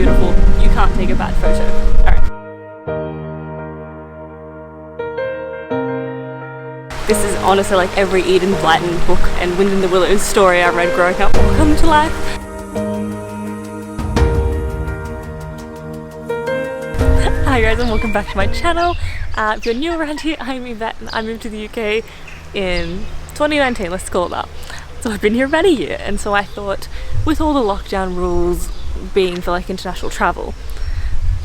beautiful. You can't take a bad photo. Alright. This is honestly like every Eden Blyton book and Wind in the Willows story I read growing up will come to life. Hi guys and welcome back to my channel. If you're new around here, I'm Yvette and I moved to the UK in 2019, let's call it that. So I've been here about a year, and so I thought with all the lockdown rules being for like international travel,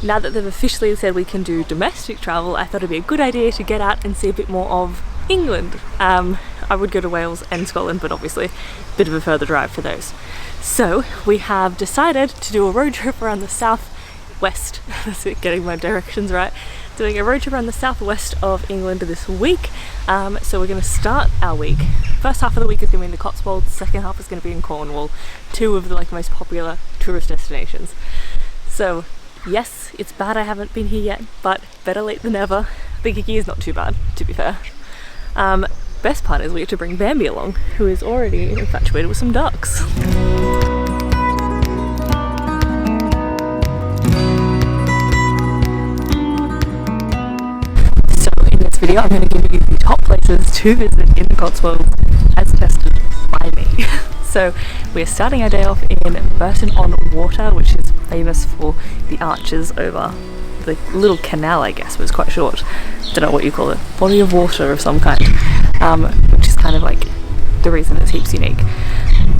now that they've officially said we can do domestic travel, I thought it'd be a good idea to get out and see a bit more of England. I would go to Wales and Scotland, but obviously a bit of a further drive for those. So we have decided to do a road trip around the southwest, that's it, getting my directions right, doing a road trip around the southwest of England this week. So we're going to start our week. First half of the week is going to be in the Cotswolds, second half is going to be in Cornwall, two of the like most popular tourist destinations. So yes, it's bad I haven't been here yet, but better late than never. The giggy is not too bad, to be fair. Best part is we get to bring Bambi along, who is already infatuated with some ducks. So in this video I'm going to give you the top places to visit in the Cotswolds as tested by me. So we're starting our day off in Burton-on-Water, which is famous for the arches over the little canal, I guess, but it's quite short. Don't know what you call it, body of water of some kind, which is kind of like the reason it's heaps unique.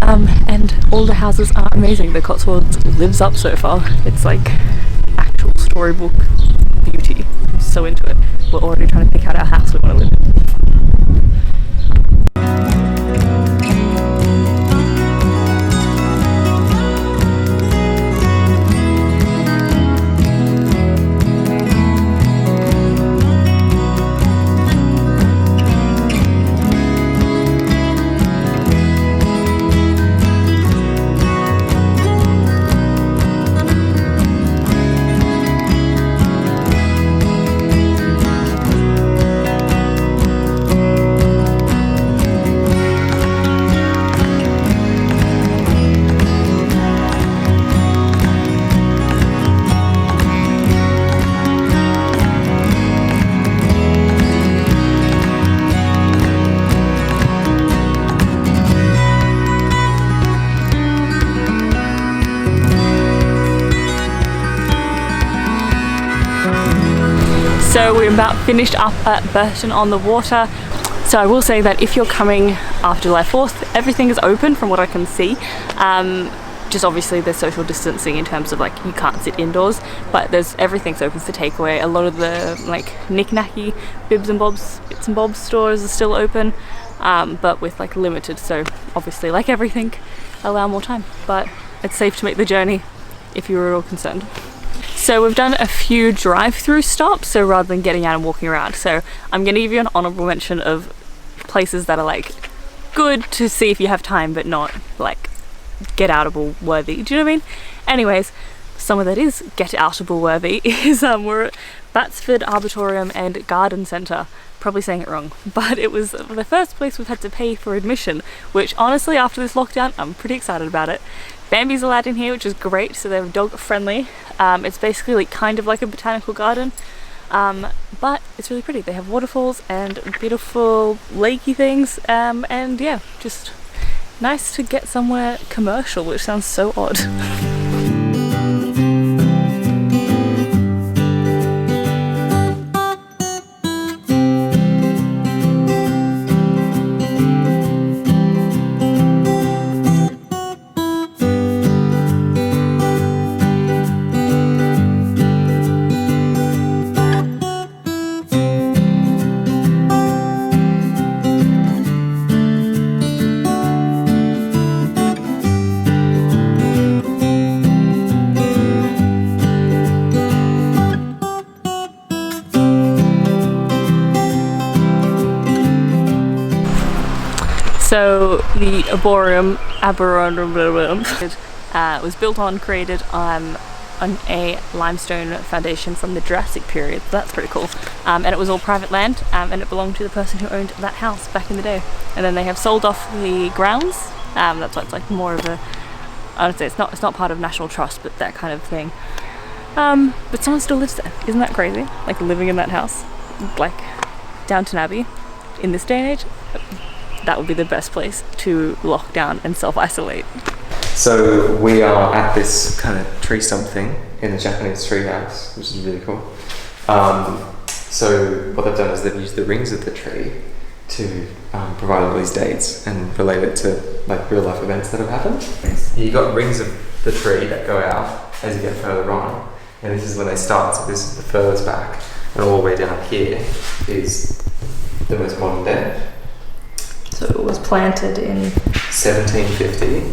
And all the houses are amazing. The Cotswolds lives up so far. It's like actual storybook beauty. I'm so into it. We're already trying to pick out our house we want to live in. So we're about finished up at Burton-on-the-Water. So I will say that if you're coming after July 4th, everything is open from what I can see. Just obviously there's social distancing in terms of like you can't sit indoors, but everything's open for takeaway. A lot of the like knick-knacky bits and bobs stores are still open, but with like limited, so obviously like everything, allow more time. But it's safe to make the journey if you were at all concerned. So we've done a few drive-through stops, so rather than getting out and walking around. So I'm going to give you an honourable mention of places that are like good to see if you have time, but not like get-outable worthy. Do you know what I mean? Anyways, some of that is get-outable worthy is we're at Batsford, Auditorium and Garden Centre. Probably saying it wrong, but it was the first place we've had to pay for admission, which honestly after this lockdown I'm pretty excited about it. Bambi's allowed in here, which is great, so they're dog friendly. It's basically like kind of like a botanical garden, but it's really pretty. They have waterfalls and beautiful lakey things, and yeah, just nice to get somewhere commercial, which sounds so odd. So the Boreum was built on, created on a limestone foundation from the Jurassic period. So that's pretty cool. And it was all private land, and it belonged to the person who owned that house back in the day. And then they have sold off the grounds. That's why it's like more of I would say it's not part of National Trust, but that kind of thing. But someone still lives there. Isn't that crazy? Like living in that house, like Downton Abbey, in this day and age, that would be the best place to lock down and self-isolate. So we are at this kind of tree stump thing in the Japanese tree house, which is really cool. So what they've done is they've used the rings of the tree to provide all these dates and relate it to like real life events that have happened. You got rings of the tree that go out as you get further on, and this is when they start. So this is the furthest back, and all the way down here is the most modern day. So it was planted in 1750,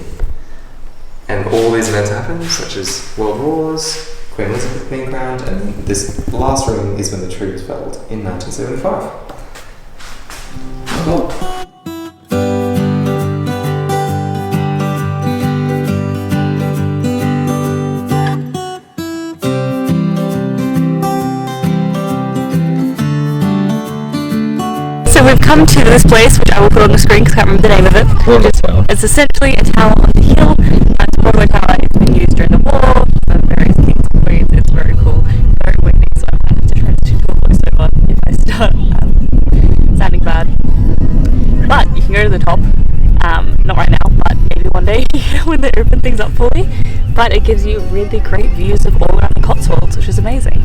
and all these events happened, such as World Wars, Queen Elizabeth being crowned, and this last ring is when the tree was felled in 1975. Cool. So we've come to this place, which I will put on the screen because I can't remember the name of it. It's essentially a tower on the hill. It's a Broadway tower. It's been used during the war for various kings and queens. It's very cool, very windy, so I might have to transition to a voiceover if I start sounding bad. But you can go to the top, not right now, but maybe one day when they open things up fully. But it gives you really great views of all around the Cotswolds, which is amazing.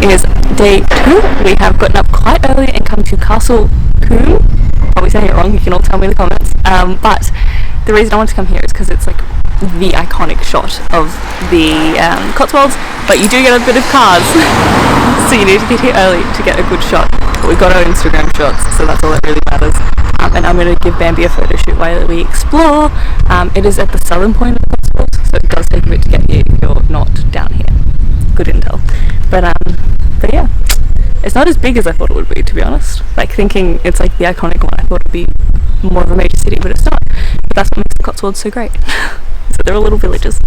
Is day 2. We have gotten up quite early and come to Castle Coombe. Probably saying it wrong, you can all tell me in the comments. But the reason I want to come here is because it's like the iconic shot of the Cotswolds, but you do get a bit of cars, so you need to get here early to get a good shot. But we've got our Instagram shots, so that's all that really matters. And I'm going to give Bambi a photo shoot while we explore. It is at the southern point of the Cotswolds, so it does take a bit to get here if you're not down here. Good intel. But yeah, it's not as big as I thought it would be, to be honest. Like thinking it's like the iconic one, I thought it'd be more of a major city, but it's not. But that's what makes the Cotswolds so great. So they're all little villages.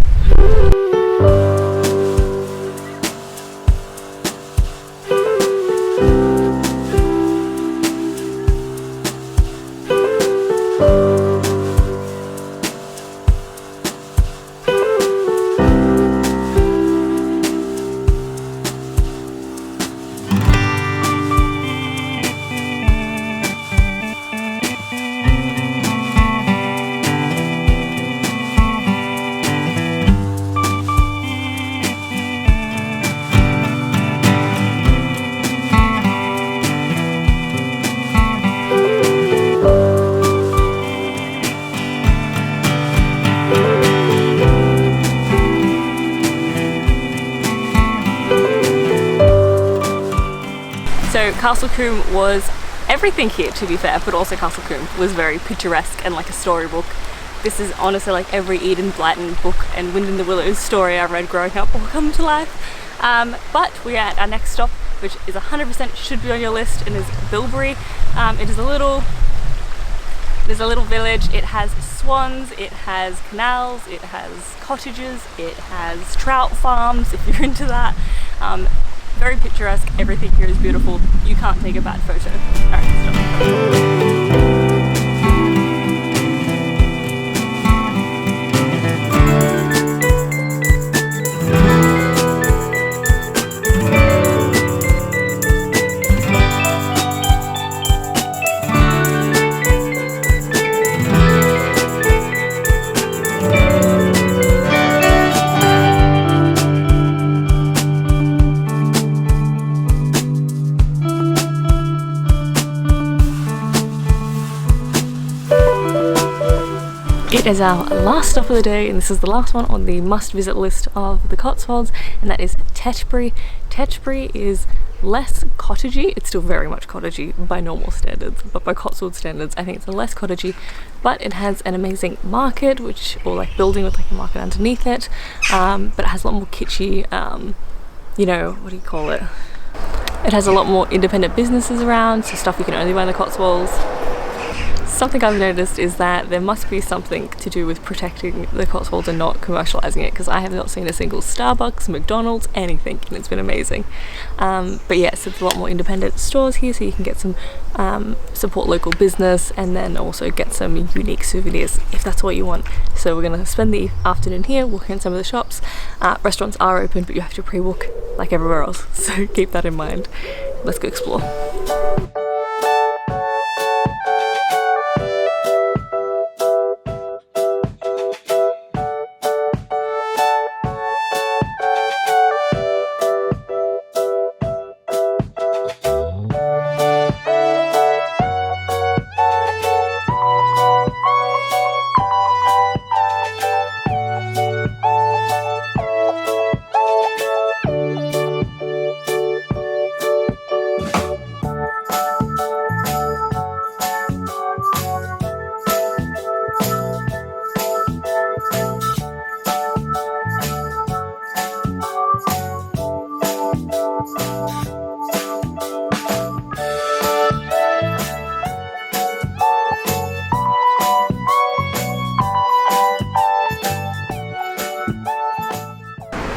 So Castle Coombe was everything here, to be fair, but also Castle Coombe was very picturesque and like a storybook. This is honestly like every Eden Blyton book and Wind in the Willows story I read growing up will come to life. But we are at our next stop, which is 100% should be on your list, and is Bilberry. It is a little village. It has swans, it has canals, it has cottages, it has trout farms if you're into that. Very picturesque, everything here is beautiful. You can't take a bad photo. Alright, stop. It is our last stop of the day, and this is the last one on the must-visit list of the Cotswolds, and that is Tetchbury. Tetchbury is less cottagey. It's still very much cottagey by normal standards, but by Cotswold standards I think it's less cottagey, but it has an amazing market, or like building with like a market underneath it, but it has a lot more kitschy, you know, what do you call it? It has a lot more independent businesses around, so stuff you can only buy in the Cotswolds. Something I've noticed is that there must be something to do with protecting the Cotswolds and not commercialising it, because I have not seen a single Starbucks, McDonald's, anything, and it's been amazing. But yeah, so there's a lot more independent stores here, so you can get some support local business and then also get some unique souvenirs if that's what you want. So we're going to spend the afternoon here walking in some of the shops. Restaurants are open, but you have to pre-book like everywhere else, so keep that in mind. Let's go explore.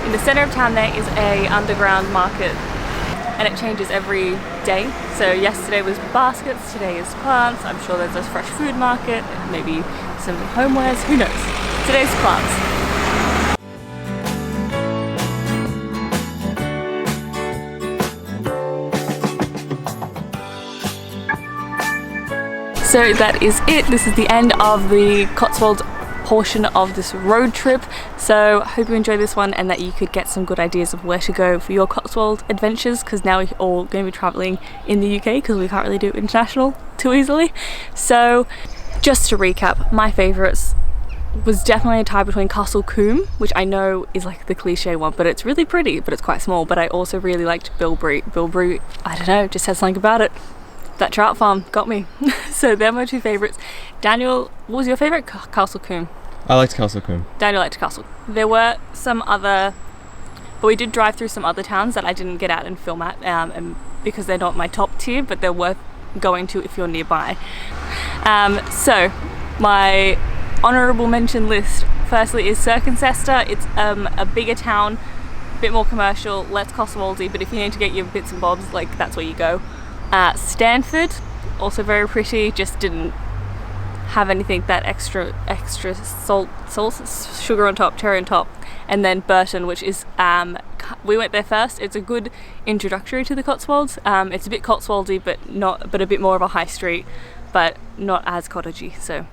In the centre of town there is a underground market, and it changes every day. So yesterday was baskets, today is plants. I'm sure there's a fresh food market, maybe some homewares, who knows. Today's plants. So that is it. This is the end of the Cotswolds portion of this road trip. So I hope you enjoyed this one and that you could get some good ideas of where to go for your Cotswold adventures, because now we're all going to be traveling in the UK because we can't really do international too easily. So just to recap, my favorites was definitely a tie between Castle Combe, which I know is like the cliche one, but it's really pretty, but it's quite small. But I also really liked Bilberry. Bilberry, I don't know, just had something about it. That trout farm got me. So they're my two favourites. Daniel, what was your favourite? Castle Combe. I liked Castle Combe. Daniel liked Castle. There were some other, but we did drive through some other towns that I didn't get out and film at, and because they're not my top tier, but they're worth going to if you're nearby. So my honourable mention list, firstly, is Cirencester. It's a bigger town, a bit more commercial, less Cotswoldsy, but if you need to get your bits and bobs, like that's where you go. Stanford, also very pretty, just didn't have anything that extra salt, sugar on top, cherry on top. And then Burton, which is we went there first. It's a good introductory to the Cotswolds. It's a bit Cotswoldy, but a bit more of a high street, but not as cottagey. So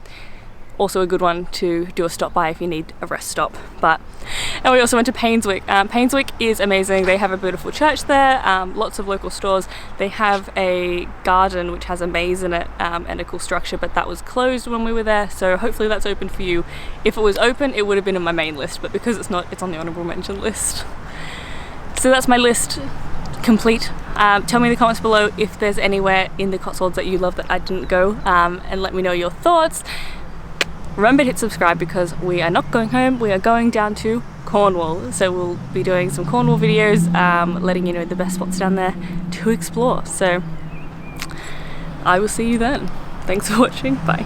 also a good one to do a stop by if you need a rest stop. And we also went to Painswick. Painswick is amazing. They have a beautiful church there, lots of local stores. They have a garden which has a maze in it, and a cool structure, but that was closed when we were there, so hopefully that's open for you. If it was open, it would have been on my main list, but because it's not, it's on the honourable mention list. So that's my list complete. Tell me in the comments below if there's anywhere in the Cotswolds that you love that I didn't go, and let me know your thoughts. Remember to hit subscribe because we are not going home, we are going down to Cornwall. So we'll be doing some Cornwall videos, letting you know the best spots down there to explore. So I will see you then. Thanks for watching, bye.